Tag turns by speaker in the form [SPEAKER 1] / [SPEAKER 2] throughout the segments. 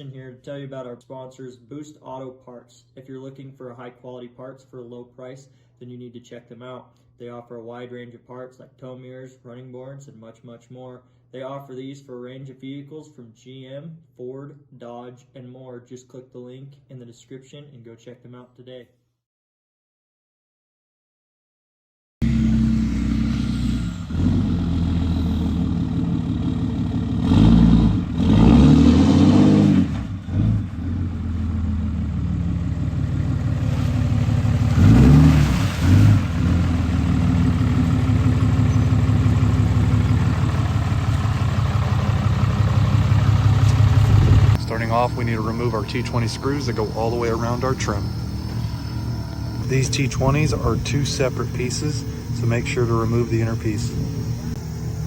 [SPEAKER 1] section here to tell you about our sponsors, Boost Auto Parts. If you're looking for high quality parts for a low price, then you need to check them out. They offer a wide range of parts like tow mirrors, running boards, and much more. They offer these for a range of vehicles from GM, Ford, Dodge, and more. Just click the link in the description and go check them out today.
[SPEAKER 2] Starting off, we need to remove our T20 screws that go all the way around our trim. These T20s are two separate pieces, so make sure to remove the inner piece.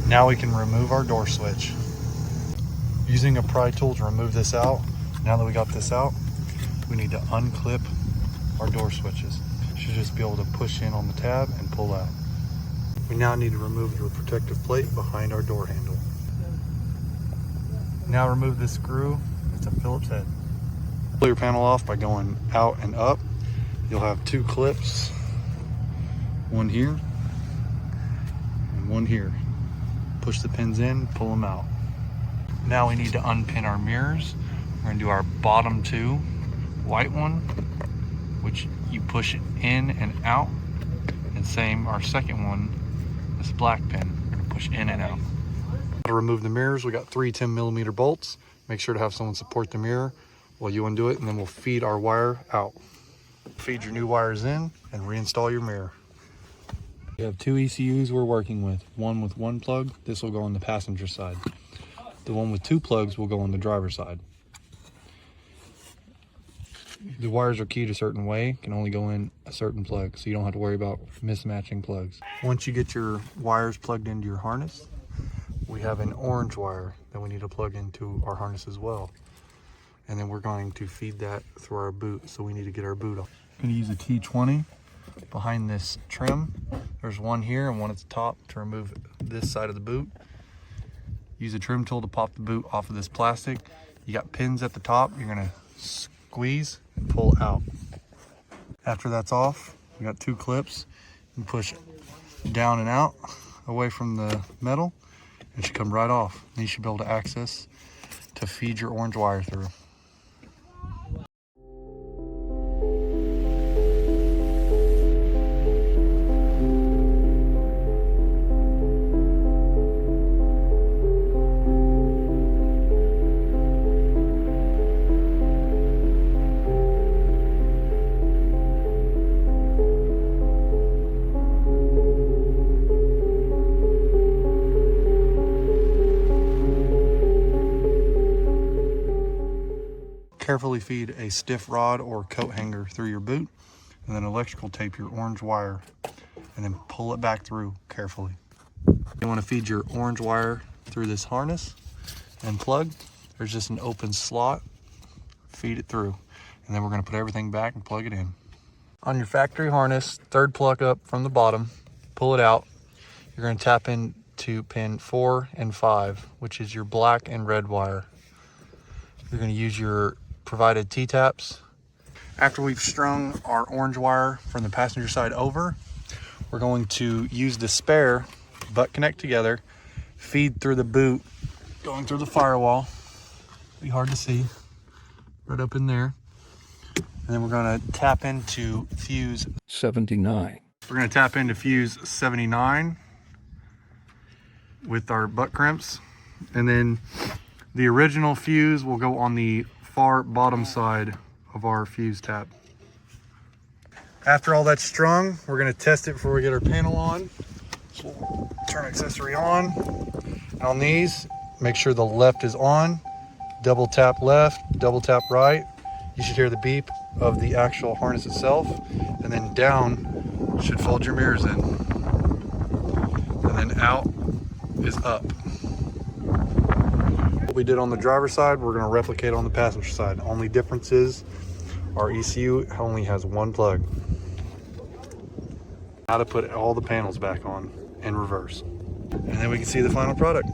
[SPEAKER 2] Now we can remove our door switch. Using a pry tool to remove this out. Now that we got this out, we need to unclip our door switches. You should just be able to push in on the tab and pull out. We now need to remove the protective plate behind our door handle. Now remove this screw. It's a Phillips head. Pull your panel off by going out and up. You'll have two clips, one here and one here. Push the pins in, pull them out. Now we need to unpin our mirrors. We're gonna do our bottom two, white one, which you push it in and out, and same our second one, this black pin, we're gonna push in and out. To remove the mirrors, we got three 10mm bolts. Make sure to have someone support the mirror while you undo it, and then we'll feed our wire out. Feed your new wires in and reinstall your mirror. We have two ECUs we're working with one plug. This will go on the passenger side. The one with two plugs will go on the driver's side. The wires are keyed a certain way, can only go in a certain plug, so you don't have to worry about mismatching plugs. Once you get your wires plugged into your harness, we have an orange wire that we need to plug into our harness as well. And then we're going to feed that through our boot, so we need to get our boot on. I'm going to use a T20 behind this trim. There's one here and one at the top to remove this side of the boot. Use a trim tool to pop the boot off of this plastic. You got pins at the top, you're going to squeeze and pull out. After that's off, we got two clips. You push down and out away from the metal. It should come right off. Then you should be able to access to feed your orange wire through. Carefully feed a stiff rod or coat hanger through your boot, and then electrical tape your orange wire, and then pull it back through carefully. You want to feed your orange wire through this harness and plug. There's just an open slot. Feed it through, and then we're going to put everything back and plug it in. On your factory harness, third plug up from the bottom, pull it out. You're going to tap into pin 4 and 5, which is your black and red wire. You're going to use your provided T-taps. After we've strung our orange wire from the passenger side over, we're going to use the spare butt connect together, feed through the boot, going through the firewall. Be hard to see, right up in there. And then we're going to tap into fuse 79. We're going to tap into fuse 79 with our butt crimps, and then the original fuse will go on the far bottom side of our fuse tap. After all that's strung, we're going to test it before we get our panel on. So we'll turn accessory on. And on these, make sure the left is on. Double tap left, double tap right. You should hear the beep of the actual harness itself. And then down should fold your mirrors in. And then out is up. What we did on the driver's side, we're going to replicate on the passenger side. Only difference is our ECU only has one plug. Now to put all the panels back on in reverse. And then we can see the final product.